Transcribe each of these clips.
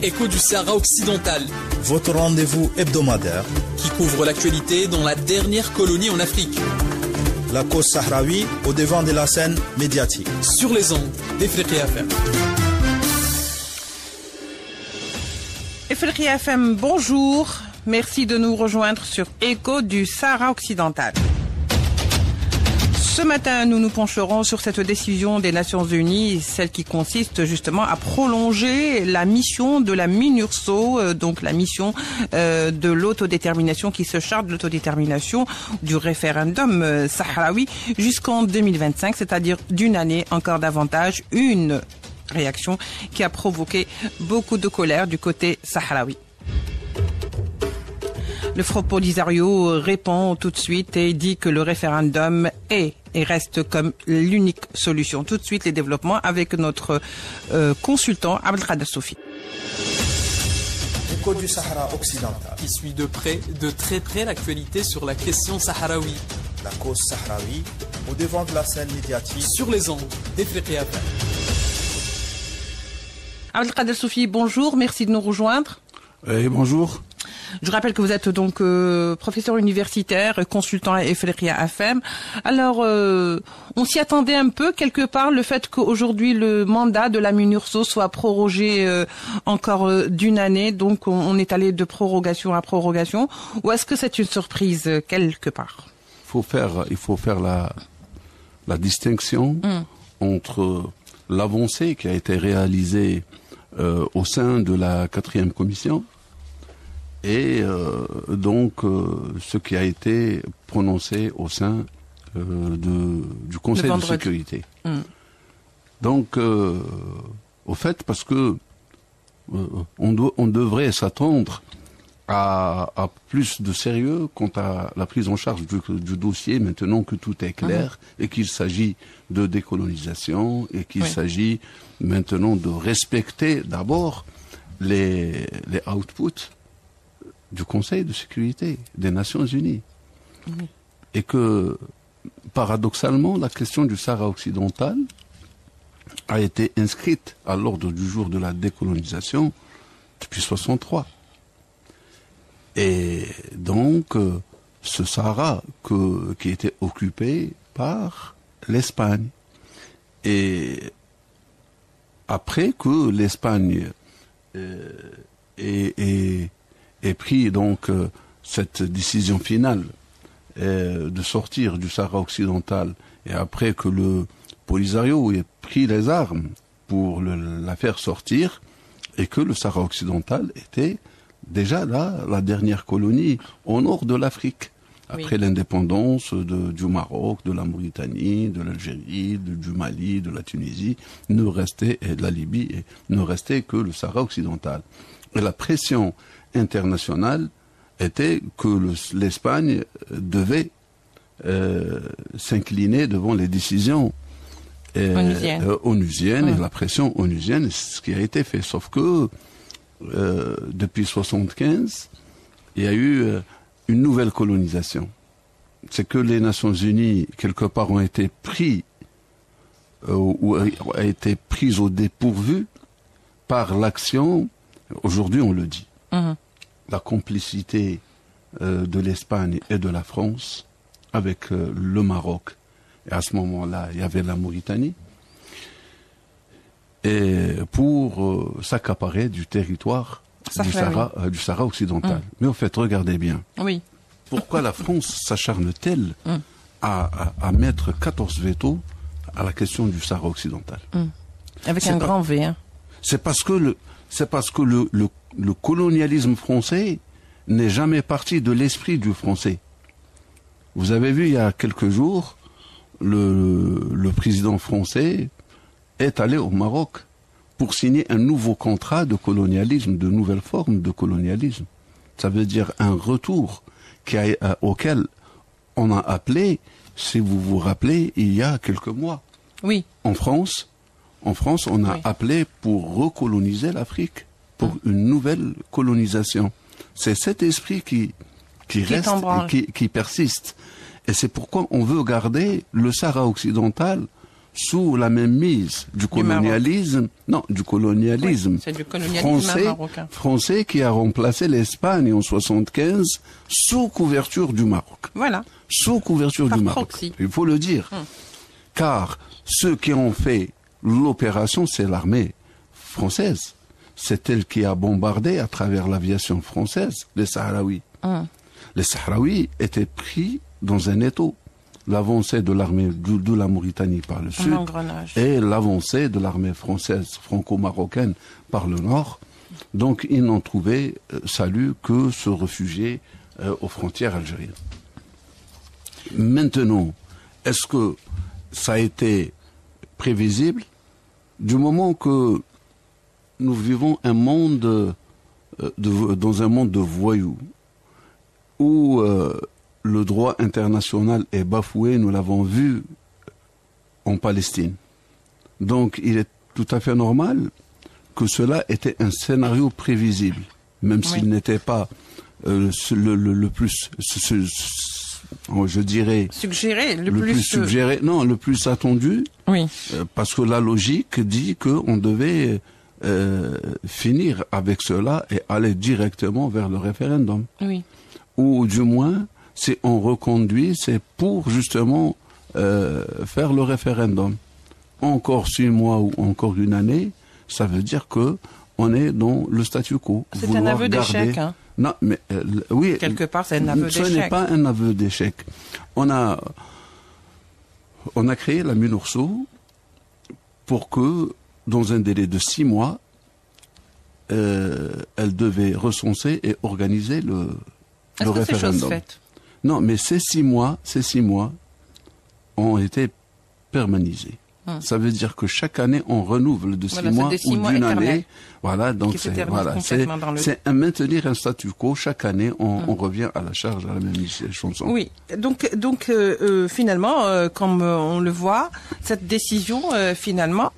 Écho du Sahara occidental. Votre rendez-vous hebdomadaire qui couvre l'actualité dans la dernière colonie en Afrique. La cause sahraoui au devant de la scène médiatique. Sur les ondes d'Ifriqiya FM. Ifriqiya FM, bonjour. Merci de nous rejoindre sur Écho du Sahara occidental. Ce matin, nous nous pencherons sur cette décision des Nations Unies, celle qui consiste justement à prolonger la mission de la MINURSO, donc la mission de l'autodétermination qui se charge de l'autodétermination du référendum sahraoui jusqu'en 2025, c'est-à-dire d'une année encore davantage, une réaction qui a provoqué beaucoup de colère du côté sahraoui. Le Front Polisario répond tout de suite et dit que le référendum est et reste comme l'unique solution. Tout de suite, les développements avec notre consultant Abdelkader Soufi. Écho du Sahara occidental. Qui suit de très près l'actualité sur la question sahraoui. La cause sahraoui au devant de la scène médiatique. Sur les ondes d'Ifriqiya FM. Abdelkader Soufi, bonjour, merci de nous rejoindre. Bonjour. Je rappelle que vous êtes donc professeur universitaire, consultant à Ifriqiya FM. Alors, on s'y attendait un peu, quelque part, le fait qu'aujourd'hui le mandat de la MINURSO soit prorogé encore d'une année. Donc, on est allé de prorogation à prorogation. Ou est-ce que c'est une surprise, quelque part? Il faut faire la distinction entre l'avancée qui a été réalisée au sein de la 4e commission et ce qui a été prononcé au sein du Conseil de sécurité. Donc, au fait, parce que on devrait s'attendre à plus de sérieux quant à la prise en charge du dossier, maintenant que tout est clair et qu'il s'agit de décolonisation et qu'il s'agit maintenant de respecter d'abord les outputs du Conseil de sécurité des Nations Unies. Et que, paradoxalement, la question du Sahara occidental a été inscrite à l'ordre du jour de la décolonisation depuis 1963. Et donc, ce Sahara qui était occupé par l'Espagne. Et après que l'Espagne ait pris donc cette décision finale de sortir du Sahara occidental, et après que le Polisario ait pris les armes pour la faire sortir, et que le Sahara occidental était déjà là, la dernière colonie au nord de l'Afrique, après l'indépendance du Maroc, de la Mauritanie, de l'Algérie, du Mali, de la Tunisie, et de la Libye, ne restait que le Sahara occidental. Et la pression internationale était que l'Espagne devait s'incliner devant les décisions onusiennes et la pression onusienne, ce qui a été fait. Sauf que depuis 1975, il y a eu une nouvelle colonisation. C'est que les Nations Unies, quelque part, ont été pris ou a été prises au dépourvu par l'action, aujourd'hui on le dit, la complicité de l'Espagne et de la France avec le Maroc. Et à ce moment-là, il y avait la Mauritanie. Et pour s'accaparer du territoire du Sahara occidental. Mais en fait, regardez bien. Oui. Pourquoi la France s'acharne-t-elle à mettre 14 vétos à la question du Sahara occidental? Avec un grand V. Hein. C'est parce que le colonialisme français n'est jamais parti de l'esprit du français. Vous avez vu il y a quelques jours, le président français est allé au Maroc pour signer un nouveau contrat de colonialisme, de nouvelles formes de colonialisme. Ça veut dire un retour auquel on a appelé, si vous vous rappelez, il y a quelques mois. Oui. En France, on a appelé pour recoloniser l'Afrique, pour une nouvelle colonisation. C'est cet esprit qui reste et qui persiste. Et c'est pourquoi on veut garder le Sahara occidental sous la mainmise du colonialisme, du colonialisme, c'est du colonialisme marocain. Français qui a remplacé l'Espagne en 75 sous couverture du Maroc. Voilà. Sous couverture du Maroc. Proxy. Il faut le dire. Car ceux qui ont fait l'opération, c'est l'armée française. C'est elle qui a bombardé à travers l'aviation française les Sahraouis. Les Sahraouis étaient pris dans un étau. L'avancée de l'armée de la Mauritanie par le sud et l'avancée de l'armée française franco-marocaine par le nord. Donc ils n'ont trouvé salut que se réfugier aux frontières algériennes. Maintenant, est-ce que ça a été prévisible? Du moment que nous vivons un monde dans un monde de voyous, où le droit international est bafoué, nous l'avons vu en Palestine. Donc il est tout à fait normal que cela était un scénario prévisible, même s'il n'était pas le plus, je dirais, suggéré, le plus suggéré, non, le plus attendu, parce que la logique dit qu'on devait finir avec cela et aller directement vers le référendum. Ou du moins, si on reconduit, c'est pour justement faire le référendum. Encore 6 mois ou encore une année, ça veut dire que on est dans le statu quo. C'est un aveu d'échec. Non, mais oui. Quelque part, c'est un aveu d'échec. Ce n'est pas un aveu d'échec. On a créé la MINURSO pour que, dans un délai de 6 mois, elle devait recenser et organiser le référendum. C'est chose faite? Non, mais ces 6 mois ont été permanisés. Ça veut dire que chaque année, on renouvelle de 6 mois ou d'une année. Voilà, donc c'est maintenir un statu quo. Chaque année, on revient à la charge, à la même chanson. Oui, donc finalement, comme on le voit, cette décision, finalement,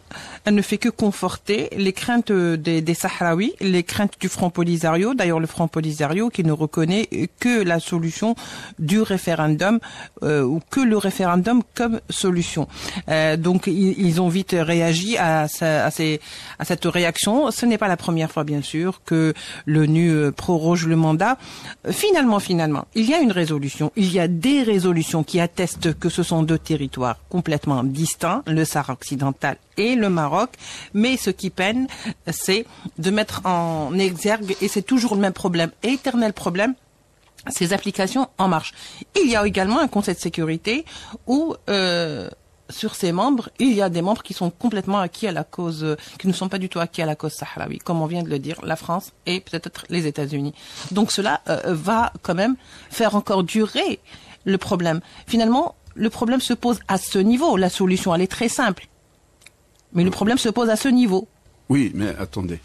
elle ne fait que conforter les craintes des Sahraouis, les craintes du Front Polisario. D'ailleurs, le Front Polisario qui ne reconnaît que la solution du référendum ou que le référendum comme solution. Donc, ils ont vite réagi à cette réaction. Ce n'est pas la première fois, bien sûr, que l'ONU proroge le mandat. Finalement, il y a une résolution. Il y a des résolutions qui attestent que ce sont 2 territoires complètement distincts, le Sahara occidental et le Maroc, mais ce qui peine, c'est de mettre en exergue, et c'est toujours le même problème, éternel problème, ces applications en marche. Il y a également un Conseil de sécurité où, sur ses membres, il y a des membres qui sont complètement acquis à la cause, qui ne sont pas du tout acquis à la cause sahraoui, comme on vient de le dire, la France et peut-être les États-Unis. Donc cela va quand même faire encore durer le problème. Finalement, le problème se pose à ce niveau. La solution, elle est très simple. Mais le problème se pose à ce niveau. Oui, mais attendez.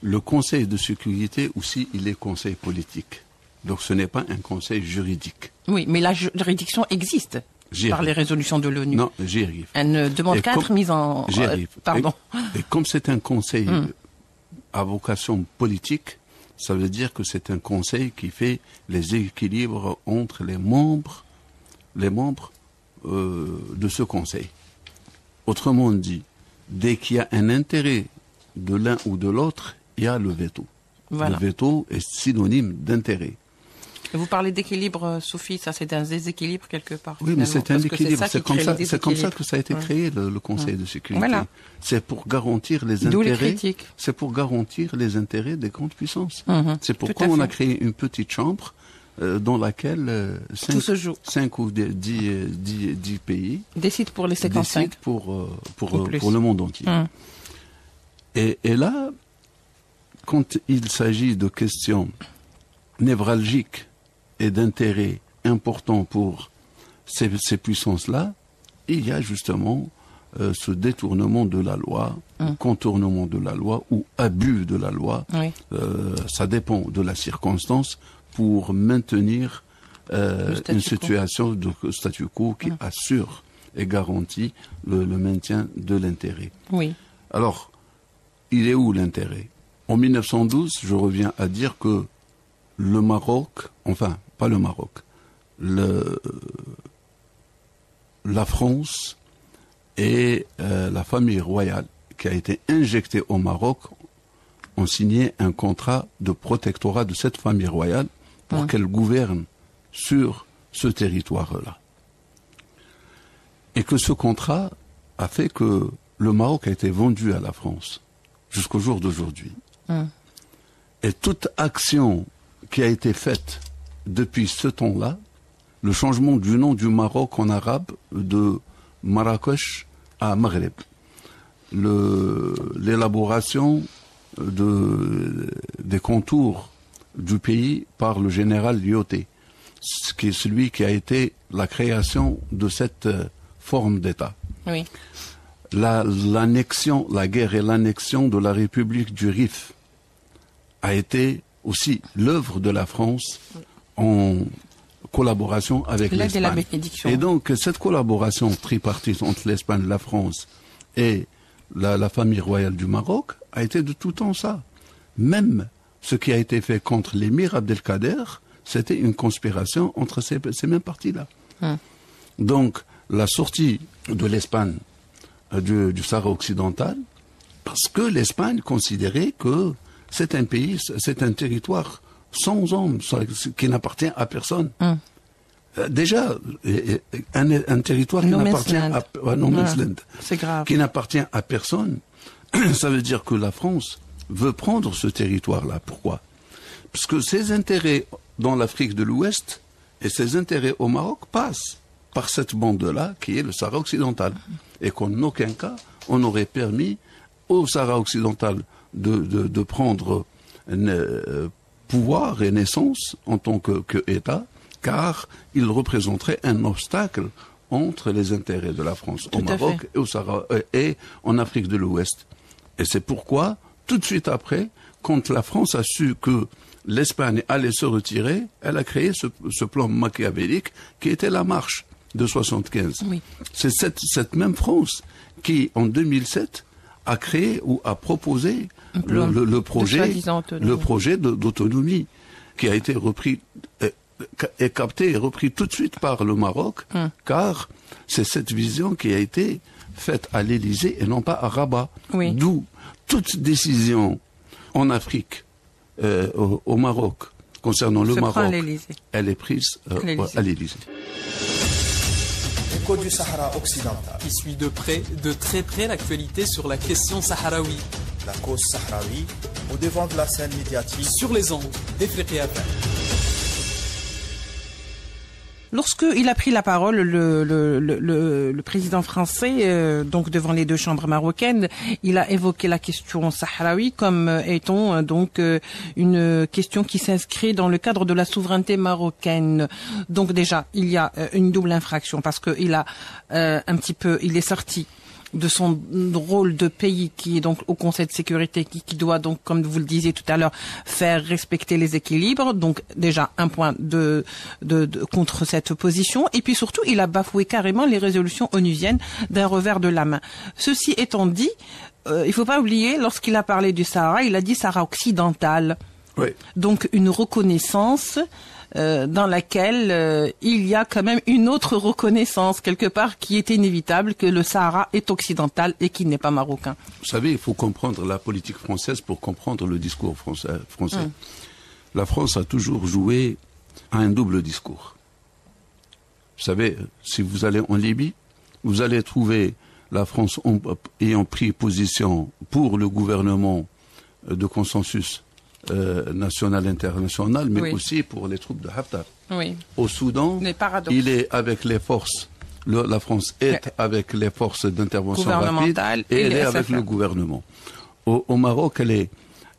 Le Conseil de sécurité aussi, il est conseil politique. Donc ce n'est pas un conseil juridique. Oui, mais la juridiction existe par les résolutions de l'ONU. Non, j'y arrive. Elle ne demande qu'à être mise en... J'y arrive. Pardon. Et comme c'est un conseil à vocation politique, ça veut dire que c'est un conseil qui fait les équilibres entre les membres de ce conseil. Autrement dit, dès qu'il y a un intérêt de l'un ou de l'autre, il y a le veto. Voilà. Le veto est synonyme d'intérêt. Vous parlez d'équilibre, Sophie, ça c'est un déséquilibre quelque part. Oui, mais c'est un équilibre. C'est comme ça que ça a été créé, le Conseil de sécurité. Voilà. C'est pour garantir les intérêts. D'où les critiques. C'est pour garantir les intérêts des grandes puissances. C'est pourquoi on a créé une petite chambre dans laquelle tout se joue. 5 ou 10 pays décident pour les 55. Décident pour le monde entier. Et là, quand il s'agit de questions névralgiques et d'intérêts importants pour ces puissances-là, il y a justement ce détournement de la loi, contournement de la loi ou abus de la loi. Oui. Ça dépend de la circonstance pour maintenir une situation de statu quo qui assure et garantit le maintien de l'intérêt. Oui. Alors, il est où l'intérêt? En 1912, je reviens à dire que le Maroc, enfin, pas le Maroc, la France et la famille royale qui a été injectée au Maroc ont signé un contrat de protectorat de cette famille royale pour qu'elle gouverne sur ce territoire-là. Et que ce contrat a fait que le Maroc a été vendu à la France jusqu'au jour d'aujourd'hui. Et toute action qui a été faite depuis ce temps-là, le changement du nom du Maroc en arabe de Marrakech à Maghreb, l'élaboration des contours du pays par le général Lyautey, qui est celui qui a été la création de cette forme d'État. Oui. L'annexion, la guerre et l'annexion de la République du Rif a été aussi l'œuvre de la France en collaboration avec L'aide et la l'Espagne. bénédiction. Et donc, cette collaboration tripartite entre l'Espagne, la France et la famille royale du Maroc a été de tout temps ça. Même ce qui a été fait contre l'émir Abdelkader, c'était une conspiration entre ces mêmes partis-là. Donc, la sortie de l'Espagne du Sahara occidental, parce que l'Espagne considérait que c'est un pays, c'est un territoire sans homme, qui n'appartient à personne. Déjà, un territoire qui n'appartient à no man's land, c'est grave. qui n'appartient à personne, ça veut dire que la France veut prendre ce territoire-là. Pourquoi? Parce que ses intérêts dans l'Afrique de l'Ouest et ses intérêts au Maroc passent par cette bande-là qui est le Sahara occidental. Et qu'en aucun cas, on aurait permis au Sahara occidental de prendre pouvoir et naissance en tant qu'État, car il représenterait un obstacle entre les intérêts de la France au Maroc et au Sahara et en Afrique de l'Ouest. Et c'est pourquoi, tout de suite après, quand la France a su que l'Espagne allait se retirer, elle a créé ce plan machiavélique qui était la marche de 75. Oui. C'est cette même France qui, en 2007, a créé ou a proposé le projet d'autonomie qui a été repris et capté et repris tout de suite par le Maroc, car c'est cette vision qui a été faite à l'Élysée et non pas à Rabat. Oui. D'où toute décision en Afrique, au Maroc, concernant le Maroc, elle est prise à l'Élysée. L'écho du Sahara occidental, qui suit de très près l'actualité sur la question sahraoui. La cause sahraoui au devant de la scène médiatique sur les ondes d'Ifriqiya FM. Lorsqu'il a pris la parole, le président français, donc devant les deux chambres marocaines, il a évoqué la question sahraoui comme étant donc une question qui s'inscrit dans le cadre de la souveraineté marocaine. Donc déjà, il y a une double infraction parce que il est sorti de son rôle de pays qui est donc au Conseil de sécurité, qui doit donc, comme vous le disiez tout à l'heure, faire respecter les équilibres. Donc déjà un point de contre cette position. Et puis surtout, il a bafoué carrément les résolutions onusiennes d'un revers de la main. Ceci étant dit, il faut pas oublier, lorsqu'il a parlé du Sahara, il a dit Sahara occidental. Oui. Donc une reconnaissance dans laquelle il y a quand même une autre reconnaissance quelque part qui est inévitable, que le Sahara est occidental et qu'il n'est pas marocain. Vous savez, il faut comprendre la politique française pour comprendre le discours français. La France a toujours joué à un double discours. Vous savez, si vous allez en Libye, vous allez trouver la France ayant pris position pour le gouvernement de consensus national, international, mais aussi pour les troupes de Haftar. Oui. Au Soudan, il est avec les forces, la France est avec les forces d'intervention rapide et elle est avec le gouvernement. Au Maroc, elle est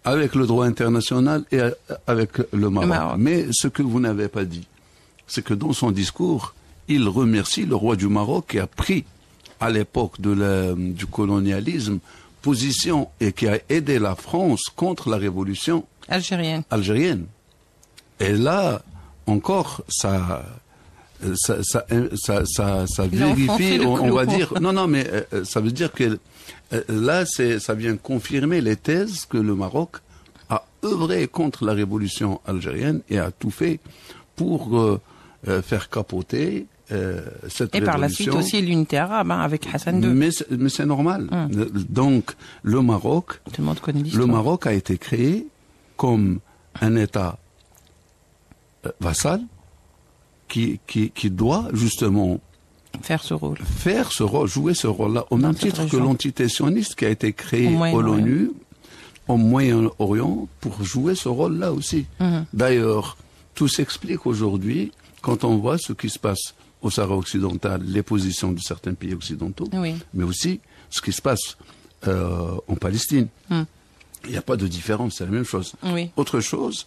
avec le droit international et avec le Maroc. Mais ce que vous n'avez pas dit, c'est que dans son discours, il remercie le roi du Maroc qui a pris, à l'époque du colonialisme, position et qui a aidé la France contre la révolution algérienne. Et là, encore, ça vérifie, on va dire. Non, mais ça veut dire que là, ça vient confirmer les thèses que le Maroc a œuvré contre la révolution algérienne et a tout fait pour faire capoter cette Et révolution. par la suite aussi l'unité arabe, hein, avec Hassan II. Mais c'est normal. Donc, le Maroc, Tout le monde connaît le l'histoire. Maroc a été créé comme un État vassal qui doit justement Faire ce rôle. faire ce rôle, jouer ce rôle-là, au même cette titre que région. l'entité sioniste qui a été créée Au au Moyen-Orient. l'ONU, au Moyen-Orient, pour jouer ce rôle-là aussi. D'ailleurs, tout s'explique aujourd'hui quand on voit ce qui se passe au Sahara occidental, les positions de certains pays occidentaux, Oui. mais aussi ce qui se passe en Palestine. Il n'y a pas de différence, c'est la même chose. Oui. Autre chose,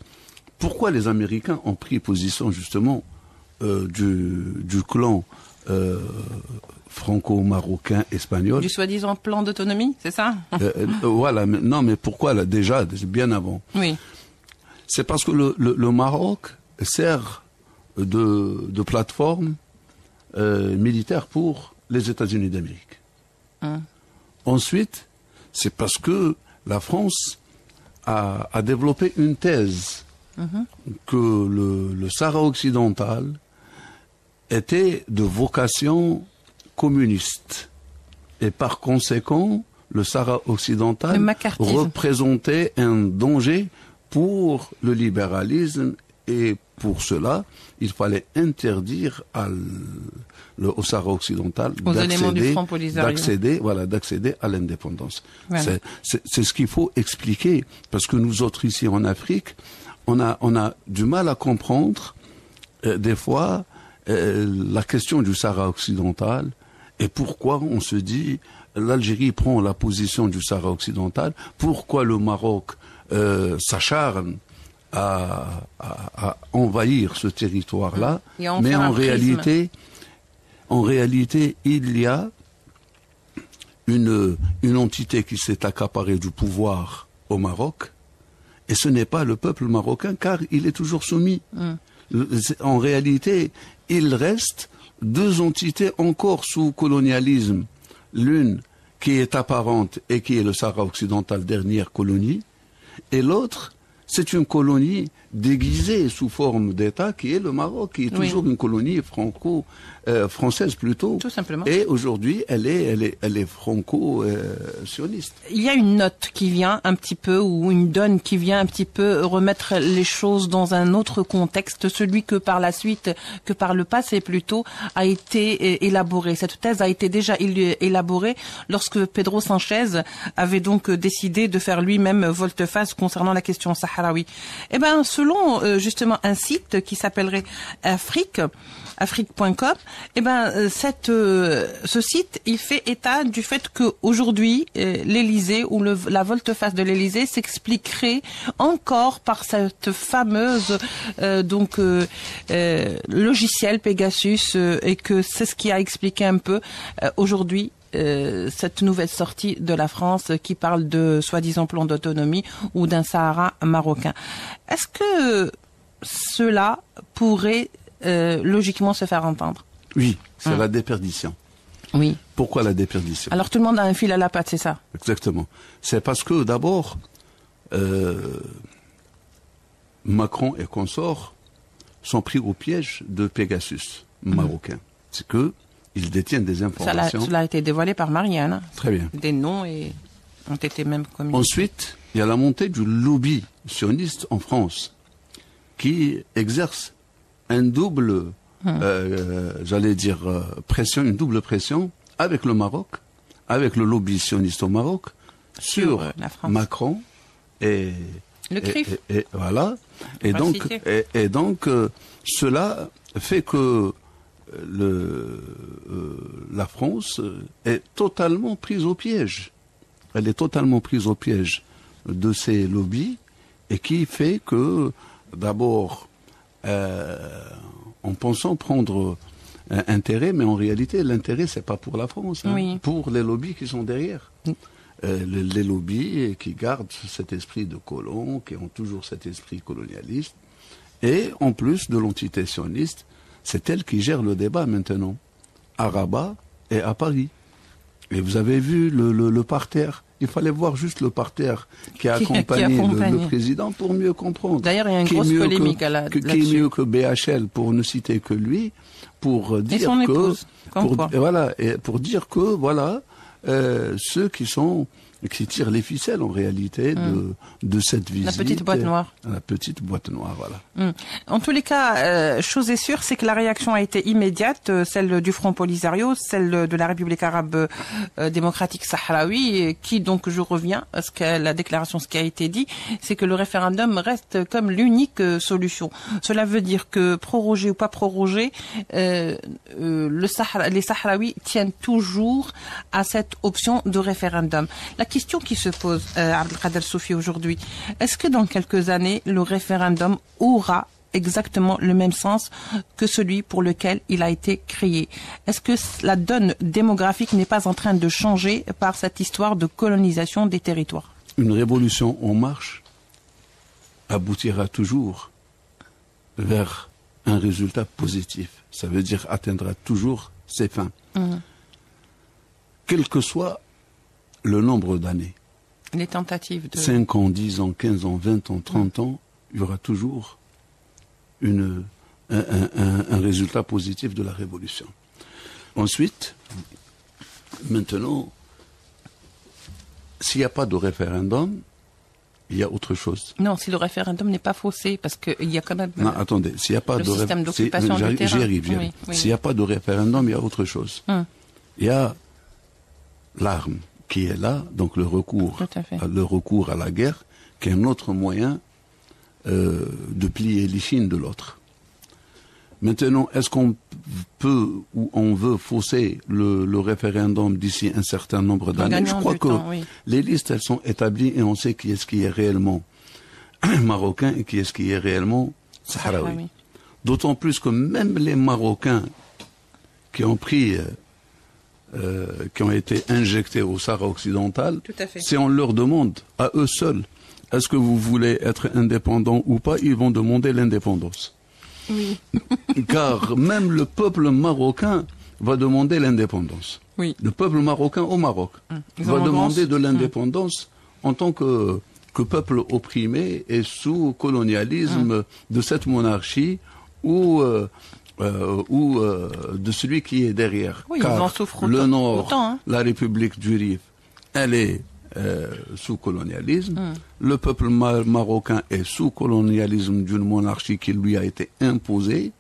pourquoi les Américains ont pris position justement du clan franco-marocain espagnol? Du soi-disant plan d'autonomie, c'est ça? Voilà, non, mais pourquoi là, déjà, bien avant? Oui. C'est parce que le Maroc sert de plateforme militaire pour les États-Unis d'Amérique. Ensuite, c'est parce que la France a développé une thèse que le Sahara occidental était de vocation communiste. Et par conséquent, le Sahara occidental Le macartisme. représentait un danger pour le libéralisme, et pour cela, il fallait interdire au Sahara occidental Aux éléments du Front Polisario. d'accéder à l'indépendance. Voilà. C'est ce qu'il faut expliquer, parce que nous autres ici en Afrique, on a du mal à comprendre des fois la question du Sahara occidental et pourquoi on se dit l'Algérie prend la position du Sahara occidental, pourquoi le Maroc s'acharne à envahir ce territoire-là, Et à en mais faire un en réalité, il y a une entité qui s'est accaparée du pouvoir au Maroc, et ce n'est pas le peuple marocain, car il est toujours soumis. En réalité, il reste deux entités encore sous colonialisme. L'une qui est apparente et qui est le Sahara occidental, dernière colonie, et l'autre, c'est une colonie déguisée sous forme d'État qui est le Maroc, qui est toujours une colonie française plutôt. Tout simplement. Et aujourd'hui, elle est franco-sioniste. Il y a une note qui vient un petit peu, ou une donne qui vient un petit peu remettre les choses dans un autre contexte, celui que par la suite, que par le passé plutôt, a été élaboré. Cette thèse a été déjà élaborée lorsque Pedro Sanchez avait donc décidé de faire lui-même volte-face concernant la question sahraoui. Eh ben, selon justement un site qui s'appellerait afrique.com, eh ben ce site, il fait état du fait que aujourd'hui l'Élysée ou la volte-face de l'Élysée s'expliquerait encore par cette fameuse logiciel Pegasus, et que c'est ce qui a expliqué un peu aujourd'hui cette nouvelle sortie de la France qui parle de soi-disant plan d'autonomie ou d'un Sahara marocain. Est-ce que cela pourrait logiquement se faire entendre? Oui, c'est la déperdition. Oui. Pourquoi la déperdition? Alors tout le monde a un fil à la patte, c'est ça? Exactement. C'est parce que d'abord, Macron et consorts sont pris au piège de Pegasus marocain. C'est que ils détiennent des informations. Cela a été dévoilé par Marianne. Hein. Très bien. Des noms ont été même communiqués. Ensuite, il y a la montée du lobby sioniste en France, qui exerce un double, pression, une double pression avec le Maroc, avec le lobby sioniste au Maroc, sur la France. Macron et le CRIF. Et voilà. Et donc, cela fait que la France est totalement prise au piège. Elle est totalement prise au piège de ces lobbies, et qui fait que, d'abord, en pensant prendre intérêt, mais en réalité, l'intérêt, c'est pas pour la France, hein, pour les lobbies qui sont derrière. Les lobbies qui gardent cet esprit de colon, qui ont toujours cet esprit colonialiste, et en plus de l'entité sioniste, c'est elle qui gère le débat maintenant, à Rabat et à Paris. Et vous avez vu le parterre. Il fallait voir juste le parterre qui a accompagné le président pour mieux comprendre. D'ailleurs, il y a une grosse polémique qui est mieux que BHL, pour ne citer que lui, pour dire et son que... épouse, pour dire que, voilà, ceux qui tirent les ficelles, en réalité, de cette visite. La petite boîte noire. La petite boîte noire, voilà. En tous les cas, chose est sûre, c'est que la réaction a été immédiate, celle du Front Polisario, celle de la République arabe démocratique sahraoui, qui, donc, je reviens à la déclaration, ce qui a été dit, c'est que le référendum reste comme l'unique solution. Cela veut dire que, proroger ou pas proroger, les Sahraouis tiennent toujours à cette option de référendum. La question qui se pose, Abdelkader Soufi, aujourd'hui, est-ce que dans quelques années, le référendum aura exactement le même sens que celui pour lequel il a été créé? Est-ce que la donne démographique n'est pas en train de changer par cette histoire de colonisation des territoires? Une révolution en marche aboutira toujours vers un résultat positif. Ça veut dire atteindra toujours ses fins. Quel que soit le nombre d'années. Les tentatives de... 5 ans, 10 ans, 15 ans, 20 ans, 30 ans, il y aura toujours un résultat positif de la révolution. Ensuite, maintenant, s'il n'y a pas de référendum, il y a autre chose. Non, si le référendum n'est pas faussé, parce qu'il y a quand même... Non, attendez, s'il n'y a pas de système d'occupation du terrain. J'y arrive. Oui. S'il n'y a pas de référendum, il y a autre chose. Il y a l'arme qui est là, donc le recours à la guerre, qui est un autre moyen de plier l'échine de l'autre. Maintenant, est-ce qu'on peut ou on veut fausser le référendum d'ici un certain nombre d'années? Je crois que les listes, elles sont établies et on sait qui est-ce qui est réellement marocain et qui est-ce qui est réellement sahraoui. D'autant plus que même les Marocains qui ont pris... qui ont été injectés au Sahara occidental, si on leur demande à eux seuls, est-ce que vous voulez être indépendant ou pas, ils vont demander l'indépendance. Oui. Car même le peuple marocain va demander l'indépendance. Oui. Le peuple marocain au Maroc va demander de l'indépendance en tant que peuple opprimé et sous colonialisme de cette monarchie ou de celui qui est derrière. Oui, car ils en souffrent le Nord, autant, la République du Rif, elle est sous colonialisme. Le peuple marocain est sous colonialisme d'une monarchie qui lui a été imposée.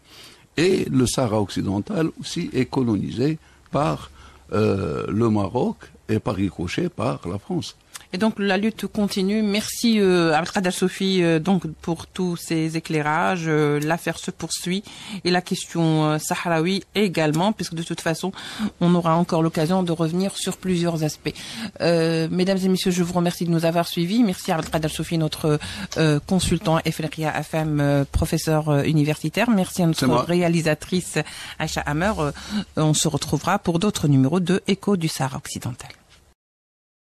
Et le Sahara occidental aussi est colonisé par le Maroc et par ricochet par la France. Et donc la lutte continue. Merci Abdelkader Soufi donc pour tous ces éclairages. L'affaire se poursuit et la question sahraoui également, puisque de toute façon on aura encore l'occasion de revenir sur plusieurs aspects. Mesdames et messieurs, je vous remercie de nous avoir suivis. Merci Abdelkader Soufi, notre consultant Efrekia FM, professeur universitaire. Merci à notre réalisatrice Aïcha Hammer. On se retrouvera pour d'autres numéros de Écho du Sahara occidental.